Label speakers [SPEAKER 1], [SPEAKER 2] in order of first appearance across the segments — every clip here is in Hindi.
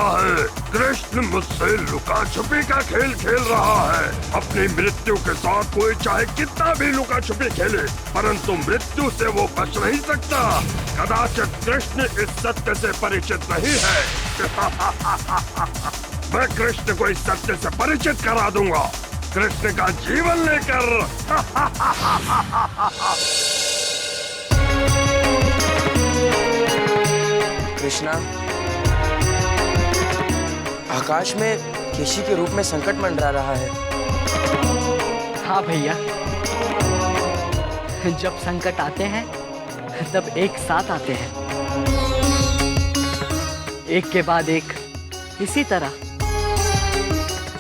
[SPEAKER 1] है? कृष्ण मुझसे लुका छुपी का खेल खेल रहा है। अपनी मृत्यु के साथ कोई चाहे कितना भी लुका छुपी खेले, परंतु मृत्यु से वो बच नहीं सकता। कदाचित कृष्ण इस सत्य से परिचित नहीं है। मैं कृष्ण को इस सत्य से परिचित करा दूंगा, कृष्ण का जीवन लेकर।
[SPEAKER 2] कृष्णा, आकाश में केशी के रूप में संकट मंडरा रहा है।
[SPEAKER 3] हाँ भैया, जब संकट आते हैं तब एक साथ आते हैं, एक के बाद एक, इसी तरह।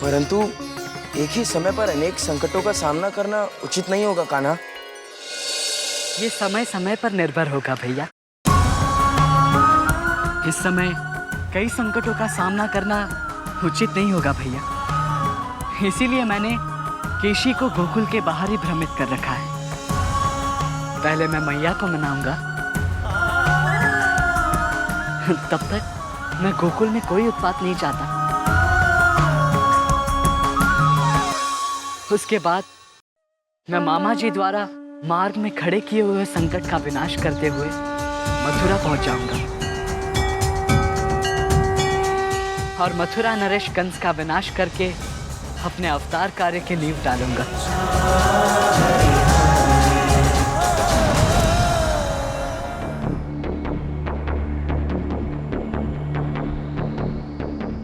[SPEAKER 2] परंतु एक ही समय पर अनेक संकटों का सामना करना उचित नहीं होगा कान्हा।
[SPEAKER 3] ये समय समय पर निर्भर होगा भैया। इस समय कई संकटों का सामना करना उचित नहीं होगा भैया। इसीलिए मैंने केशी को गोकुल के बाहर ही भ्रमित कर रखा है। पहले मैं मैया को मनाऊंगा, तब तक मैं गोकुल में कोई उत्पात नहीं चाहता। उसके बाद मैं मामा जी द्वारा मार्ग में खड़े किए हुए संकट का विनाश करते हुए मथुरा पहुंच जाऊंगा और मथुरा नरेश कंस का विनाश करके अपने अवतार कार्य के नींव डालूंगा।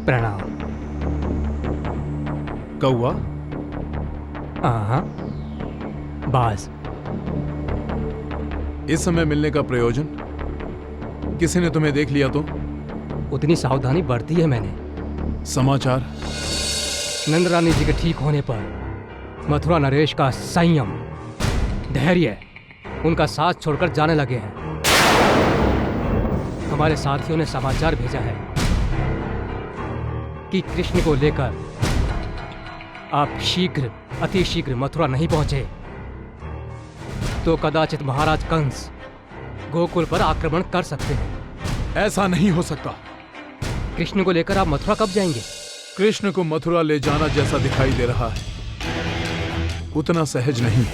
[SPEAKER 4] प्रणाम।
[SPEAKER 5] कौआ?
[SPEAKER 4] हाँ, बाज।
[SPEAKER 5] इस समय मिलने का प्रयोजन? किसी ने तुम्हें देख लिया तो?
[SPEAKER 4] उतनी सावधानी बरती है मैंने।
[SPEAKER 5] समाचार?
[SPEAKER 4] नंद रानी जी के ठीक होने पर मथुरा नरेश का संयम, धैर्य उनका साथ छोड़कर जाने लगे हैं। हमारे साथियों ने समाचार भेजा है कि कृष्ण को लेकर आप शीघ्र, अति शीघ्र मथुरा नहीं पहुंचे तो कदाचित महाराज कंस गोकुल पर आक्रमण कर सकते हैं।
[SPEAKER 5] ऐसा नहीं हो सकता।
[SPEAKER 4] कृष्ण को लेकर आप मथुरा कब जाएंगे?
[SPEAKER 5] कृष्ण को मथुरा ले जाना जैसा दिखाई दे रहा है उतना सहज नहीं।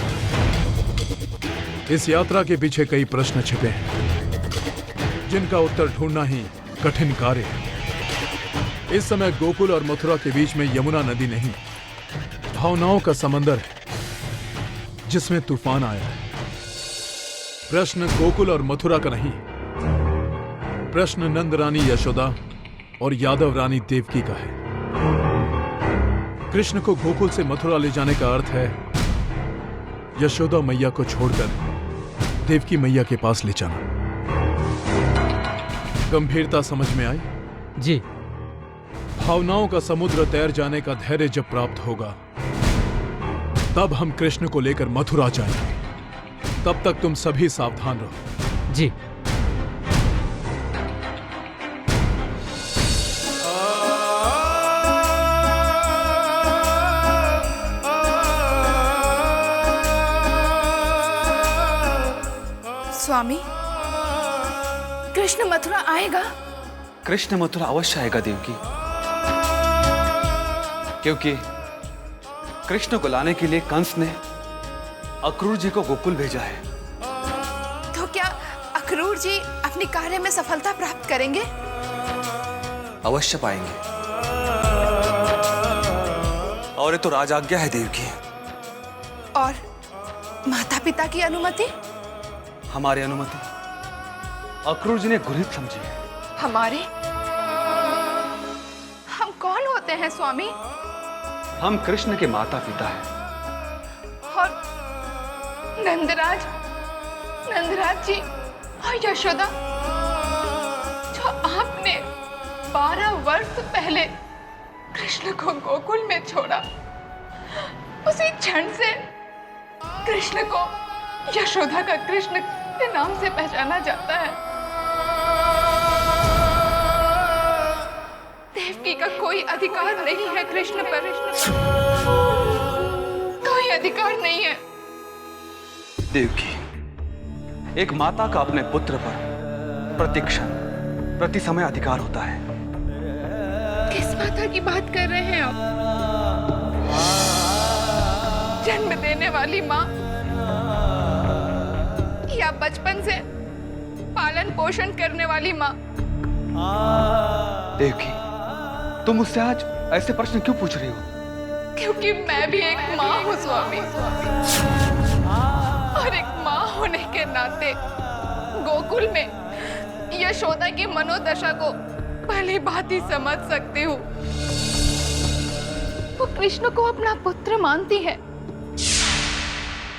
[SPEAKER 5] इस यात्रा के पीछे कई प्रश्न छिपे हैं जिनका उत्तर ढूंढना ही कठिन कार्य है। इस समय गोकुल और मथुरा के बीच में यमुना नदी नहीं, भावनाओं का समंदर है जिसमें तूफान आया है। प्रश्न गोकुल और मथुरा का नहीं, प्रश्न नंद रानी यशोदा और यादव रानी देवकी का है। कृष्ण को गोकुल से मथुरा ले जाने का अर्थ है यशोदा मैया को छोड़कर देवकी मैया के पास ले जाना। गंभीरता समझ में आई?
[SPEAKER 4] जी।
[SPEAKER 5] भावनाओं का समुद्र तैर जाने का धैर्य जब प्राप्त होगा तब हम कृष्ण को लेकर मथुरा जाएंगे। तब तक तुम सभी सावधान रहो।
[SPEAKER 4] जी।
[SPEAKER 6] स्वामी, कृष्ण मथुरा आएगा?
[SPEAKER 7] कृष्ण मथुरा अवश्य आएगा देवकी, क्योंकि कृष्ण को लाने के लिए कंस ने अक्रूर जी को गोकुल भेजा है।
[SPEAKER 6] तो क्या अक्रूर जी अपने कार्य में सफलता प्राप्त करेंगे?
[SPEAKER 7] अवश्य पाएंगे, और ये तो राजाज्ञा है देवकी।
[SPEAKER 6] और माता पिता की अनुमति?
[SPEAKER 7] हमारी अनुमति अक्रूर जी ने गुरहित समझी है।
[SPEAKER 6] हमारे? हम कौन होते हैं स्वामी?
[SPEAKER 7] हम कृष्ण के माता पिता हैं।
[SPEAKER 6] और नंदराज जी और यशोदा, जो आपने 12 वर्ष पहले कृष्ण को गोकुल में छोड़ा, उसी क्षण से कृष्ण को यशोदा का कृष्ण के नाम से पहचाना जाता है। देवकी का कोई अधिकार नहीं है कृष्ण पर, कोई अधिकार नहीं है।
[SPEAKER 7] देवकी, एक माता का अपने पुत्र पर प्रतिक्षण, प्रति समय अधिकार होता है।
[SPEAKER 6] किस माता की बात कर रहे हैं आप? जन्म देने वाली माँ या बचपन से पालन पोषण करने वाली माँ?
[SPEAKER 7] देवकी, तुम मुझसे आज ऐसे प्रश्न क्यों पूछ रही हो?
[SPEAKER 6] क्योंकि मैं भी एक माँ हूँ स्वामी, और एक माँ होने के नाते गोकुल में यशोदा की मनोदशा को भली भांति समझ सकती हूँ। वो कृष्ण को अपना पुत्र मानती है,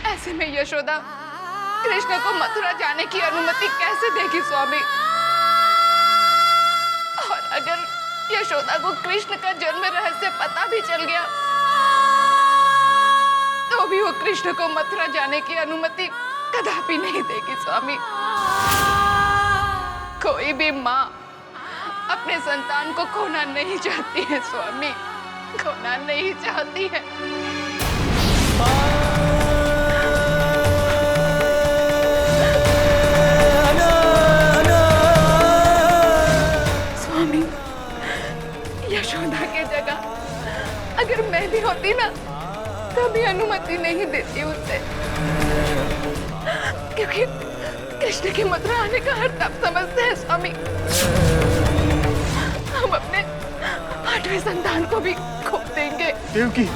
[SPEAKER 6] ऐसे में यशोदा कृष्ण को मथुरा जाने की अनुमति कैसे देगी स्वामी? और अगर यशोदा को कृष्ण का जन्म रहस्य पता भी चल गया तो भी वो कृष्ण को मथुरा जाने की अनुमति कदापि नहीं देगी स्वामी। कोई भी माँ अपने संतान को खोना नहीं चाहती है स्वामी, खोना नहीं चाहती है। स्वामी, यशोदा की जगह अगर मैं भी होती ना तभी अनुमति नहीं देती उसे, क्योंकि कृष्ण की मथुरा आने का अर्थ आप समझते हैं स्वामी। हम अपने 8वें संतान को भी खो देंगे।
[SPEAKER 7] देवकी,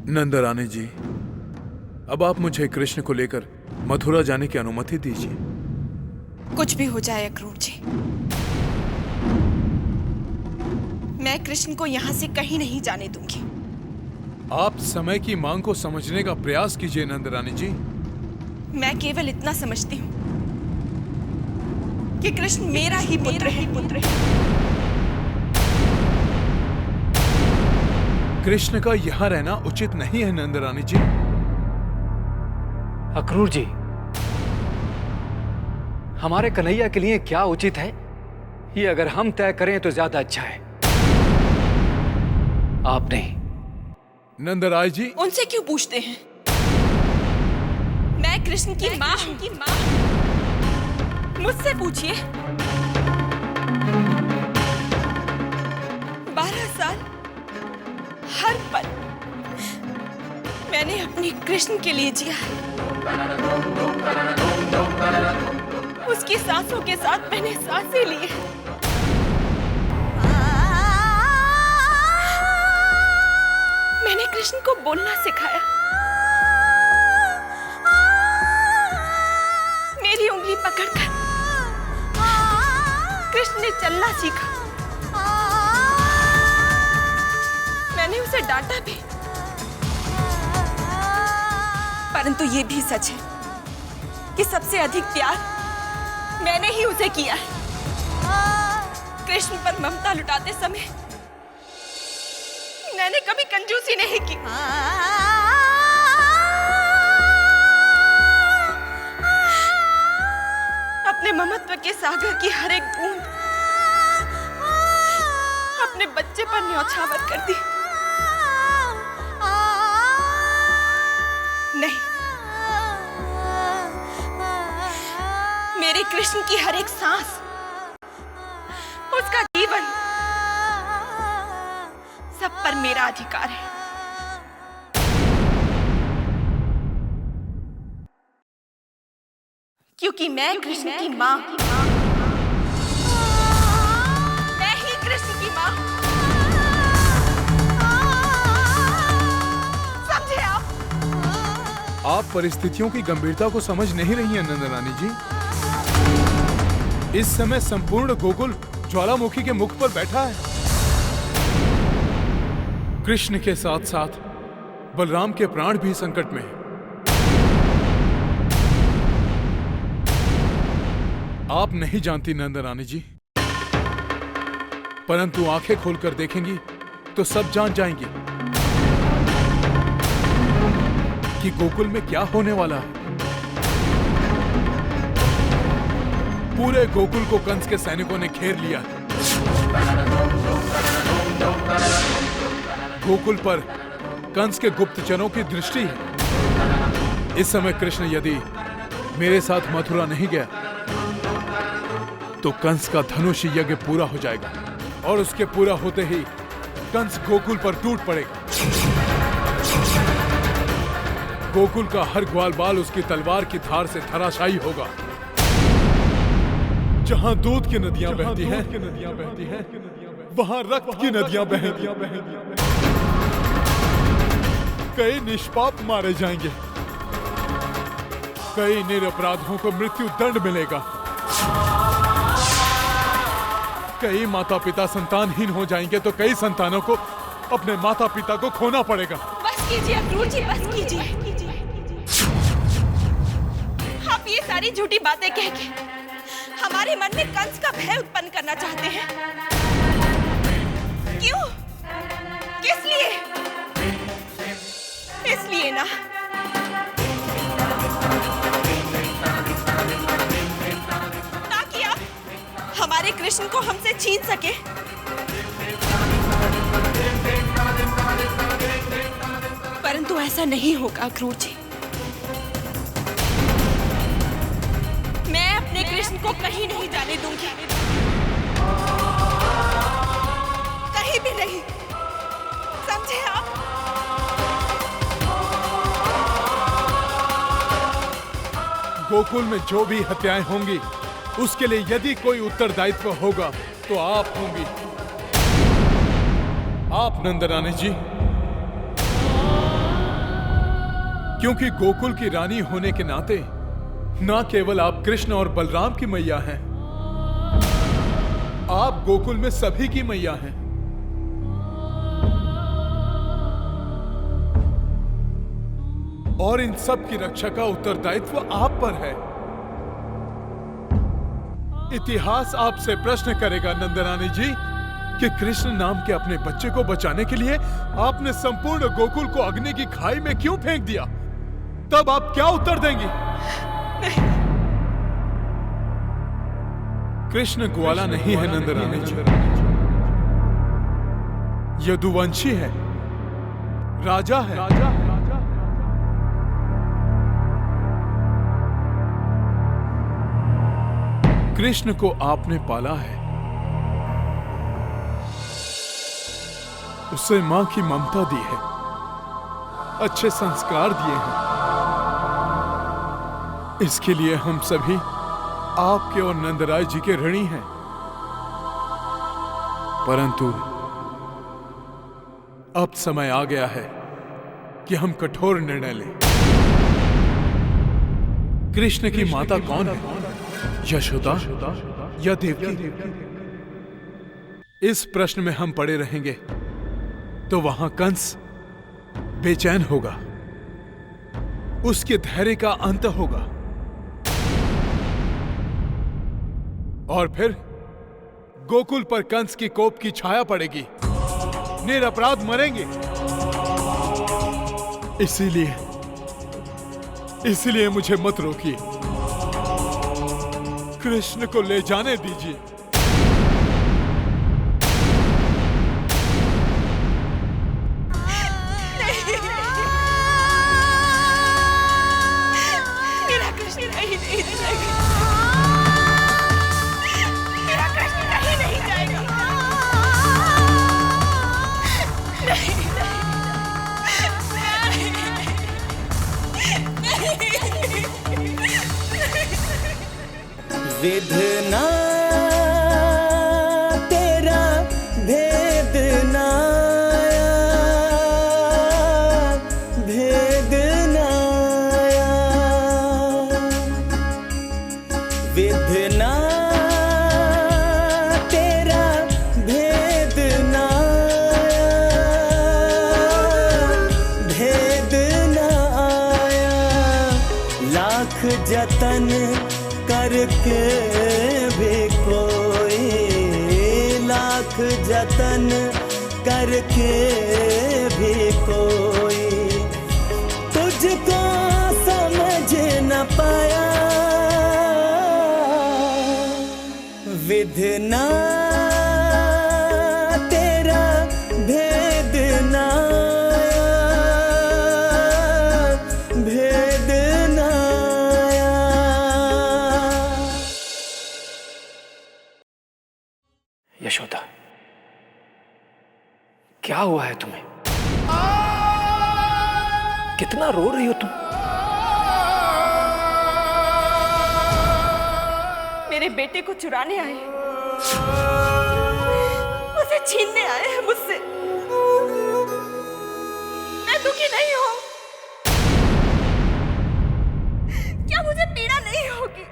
[SPEAKER 5] नंदरानी जी, अब आप मुझे कृष्ण को लेकर मथुरा जाने की अनुमति दीजिए।
[SPEAKER 8] कुछ भी हो जाए अक्रूर जी, मैं कृष्ण को यहाँ से कहीं नहीं जाने दूंगी।
[SPEAKER 5] आप समय की मांग को समझने का प्रयास कीजिए नंदरानी जी।
[SPEAKER 8] मैं केवल इतना समझती हूँ कि कृष्ण मेरा ही पुत्र है।
[SPEAKER 5] कृष्ण का यहाँ रहना उचित नहीं है नंदरानी जी।
[SPEAKER 7] अक्रूर जी, हमारे कन्हैया के लिए क्या उचित है ये अगर हम तय करें तो ज्यादा अच्छा है। आप नहीं।
[SPEAKER 5] नंदराय जी,
[SPEAKER 8] उनसे क्यों पूछते हैं? मैं कृष्ण की माँ हूँ। मुझसे पूछिए। 12 साल हर पल मैंने अपने कृष्ण के लिए जिया है। उसकी सांसों के साथ मैंने सांसें ली है। मैंने कृष्ण को बोलना सिखाया। मेरी उंगली पकड़कर कृष्ण ने चलना सीखा। मैंने उसे डांटा भी, परंतु ये भी सच है कि सबसे अधिक प्यार मैंने ही उसे किया है। कृष्ण पर ममता लुटाते समय मैंने कभी कंजूसी नहीं की। अपने ममत्व के सागर की हर एक बूंद अपने बच्चे पर न्यौछावर कर दी। नहीं, मेरे कृष्ण की हर एक सांस, उसका जीवन, सब पर मेरा अधिकार है। क्योंकि मैं कृष्ण की माँ, मैं ही कृष्ण की माँ। समझे आप?
[SPEAKER 5] आप परिस्थितियों की गंभीरता को समझ नहीं रही हैं नंदरानी जी। इस समय संपूर्ण गोकुल ज्वालामुखी के मुख पर बैठा है। कृष्ण के साथ साथ बलराम के प्राण भी संकट में हैं। आप नहीं जानती नंदरानी जी, परंतु आंखें खोलकर देखेंगी तो सब जान जाएंगी कि गोकुल में क्या होने वाला है। पूरे गोकुल को कंस के सैनिकों ने घेर लिया है। गोकुल पर कंस के गुप्तचरों की दृष्टि है। इस समय कृष्ण यदि मेरे साथ मथुरा नहीं गया तो कंस का धनुष यज्ञ पूरा हो जाएगा और उसके पूरा होते ही कंस गोकुल पर टूट पड़ेगा। गोकुल का हर ग्वाल बाल उसकी तलवार की धार से धराशायी होगा। जहां दूध की नदियां बहती हैं, वहां रक्त की नदियां बहेंगी। कई निष्पाप मारे जाएंगे, कई निरपराधों को मृत्यु दंड मिलेगा, कई माता पिता संतानहीन हो जाएंगे तो कई संतानों को अपने माता पिता को खोना पड़ेगा।
[SPEAKER 8] बस कीजिए अक्रूर जी, बस कीजिए। आप ये सारी झूठी बातें कह के हमारे मन में कंस का भय उत्पन्न करना चाहते हैं। क्यों? किस लिए? इसलिए ना ताकि आप हमारे कृष्ण को हमसे छीन सके। परंतु ऐसा नहीं होगा अक्रूर जी। मैं अपने कृष्ण को कहीं नहीं जाने दूंगी, कहीं भी नहीं, समझे आप?
[SPEAKER 5] गोकुल में जो भी हत्याएं होंगी उसके लिए यदि कोई उत्तरदायित्व होगा तो आप होंगी, आप नंदरानी जी। क्योंकि गोकुल की रानी होने के नाते ना केवल आप कृष्ण और बलराम की मैया हैं, आप गोकुल में सभी की मैया हैं। और इन सब की रक्षा का उत्तरदायित्व आप पर है। इतिहास आपसे प्रश्न करेगा नंदरानी जी कि कृष्ण नाम के अपने बच्चे को बचाने के लिए आपने संपूर्ण गोकुल को अग्नि की खाई में क्यों फेंक दिया? तब आप क्या उत्तर देंगी? कृष्ण ग्वाला नहीं है नंदरानी जी, यदुवंशी है, राजा है। कृष्ण को आपने पाला है, उसे मां की ममता दी है, अच्छे संस्कार दिए हैं। इसके लिए हम सभी आपके और नंदराय जी के ऋणी हैं। परंतु अब समय आ गया है कि हम कठोर निर्णय लें। कृष्ण की माता कौन है? यशोदा या देवकी? इस प्रश्न में हम पड़े रहेंगे तो वहां कंस बेचैन होगा, उसके धैर्य का अंत होगा और फिर गोकुल पर कंस की कोप की छाया पड़ेगी, निरपराध मरेंगे। इसीलिए मुझे मत रोकिए, कृष्ण को ले जाने दीजिए।
[SPEAKER 8] मेरा कृष्ण नहीं जाएगा, मेरा कृष्ण नहीं जाएगा।
[SPEAKER 2] विधना तेरा भेद नाया, भेद नाया, विधना तेरा भेद नाया, भेद नाया। लाख जतन करके भी कोई, लाख जतन करके भी कोई तुझको समझ न पाया। विधना तेरा भेद ना भेद ना
[SPEAKER 9] यशोदा, क्या हुआ है तुम्हें? कितना रो रही हो तुम?
[SPEAKER 8] मेरे बेटे को चुराने आए, उसे छीनने आए हैं मुझसे। मैं दुखी नहीं हूं। क्या मुझे पीड़ा नहीं होगी?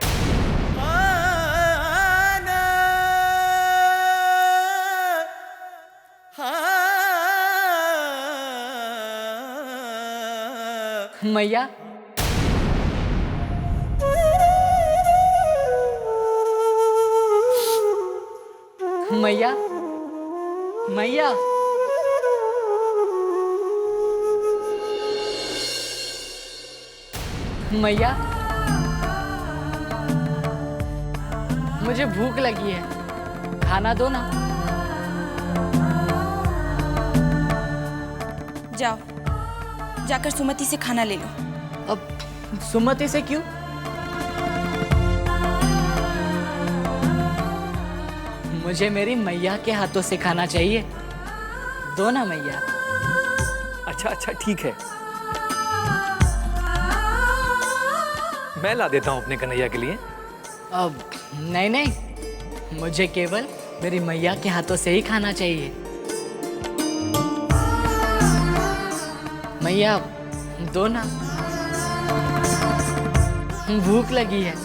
[SPEAKER 3] मैया, मैया, मैया, मैया, मुझे भूख लगी है, खाना दो ना।
[SPEAKER 8] जाओ, जाकर सुमति से खाना ले लो।
[SPEAKER 3] अब सुमति से क्यों? मुझे मेरी मैया के हाथों से खाना चाहिए, दो ना मैया।
[SPEAKER 9] अच्छा अच्छा ठीक है, मैं ला देता हूं अपने कन्हैया के लिए।
[SPEAKER 3] अब नहीं नहीं, मुझे केवल मेरी मैया के हाथों से ही खाना चाहिए। मैया दो ना, भूख लगी है।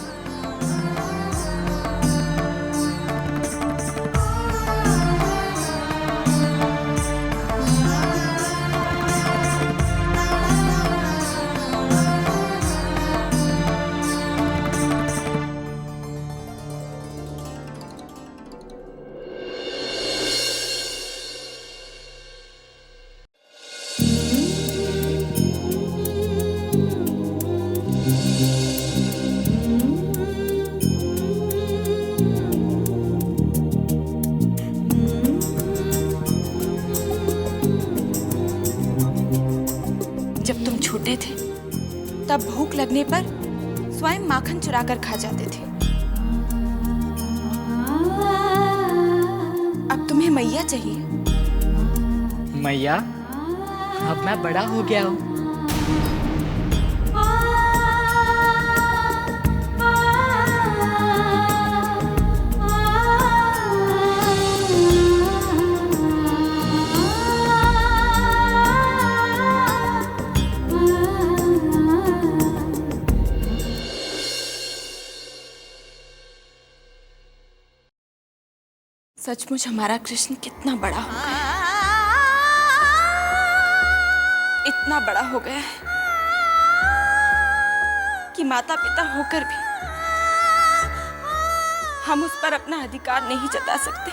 [SPEAKER 8] जब तुम छोटे थे तब भूख लगने पर स्वयं माखन चुराकर खा जाते थे। अब तुम्हें मैया चाहिए।
[SPEAKER 3] मैया, अब मैं बड़ा हो गया हूँ।
[SPEAKER 8] सचमुच हमारा कृष्ण कितना बड़ा हो गया, इतना बड़ा हो गया है कि माता पिता होकर भी हम उस पर अपना अधिकार नहीं जता सकते।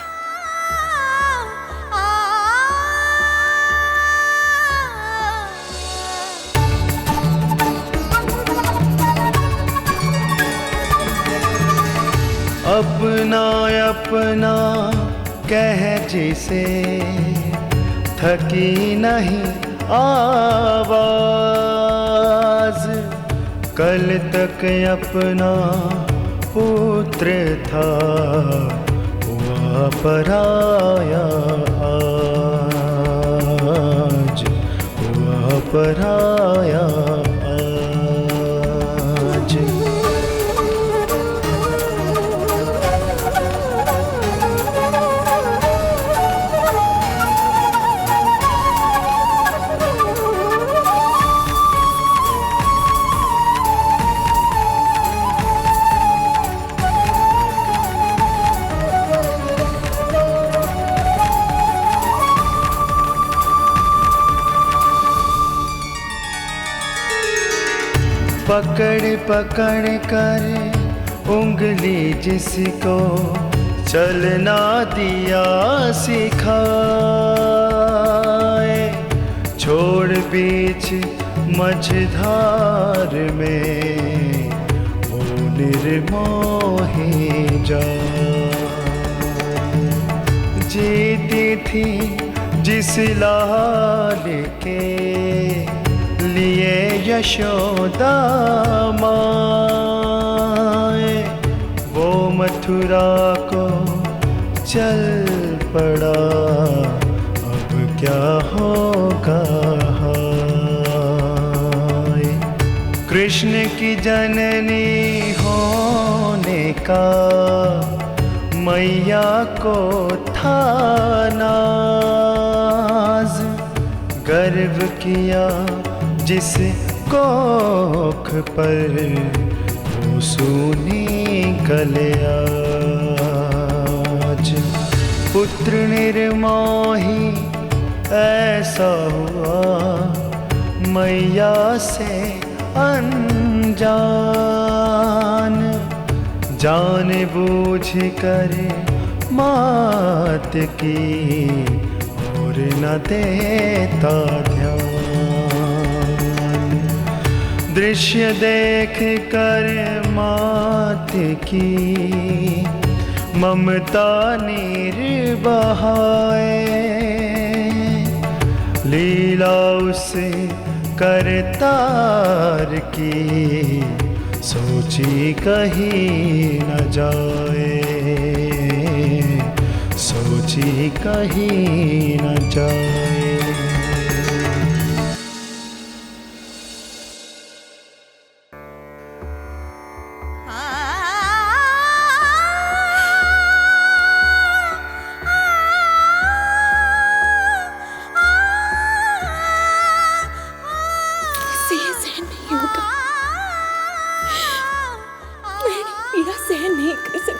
[SPEAKER 10] अपना अपना कह जिसे थकी नहीं आवाज, कल तक अपना पुत्र था हुआ पराया, आज हुआ पराया आज। पकड़ पकड़ कर उंगली जिसको चलना दिया सिखाए, छोड़ बीच मझधार में वो निर्मोही जाए। जीती थी जिस लाल के लिए यशोदा माए, वो मथुरा को चल पड़ा, अब क्या होगा हाय। कृष्ण की जननी होने का मैया को था नाज, गर्व किया जिस कोख पर वो सूनी गले आज। पुत्र निर्मोही ऐसा हुआ, मैया से अनजान, जान बूझ कर मात की और न देता ध्यान। दृश्य देख कर मात की ममता नीर बहाए, लीला उसे करतार की सोची कहीं न जाए, सोची कहीं न जाए।
[SPEAKER 8] सहन नहीं कर सकती।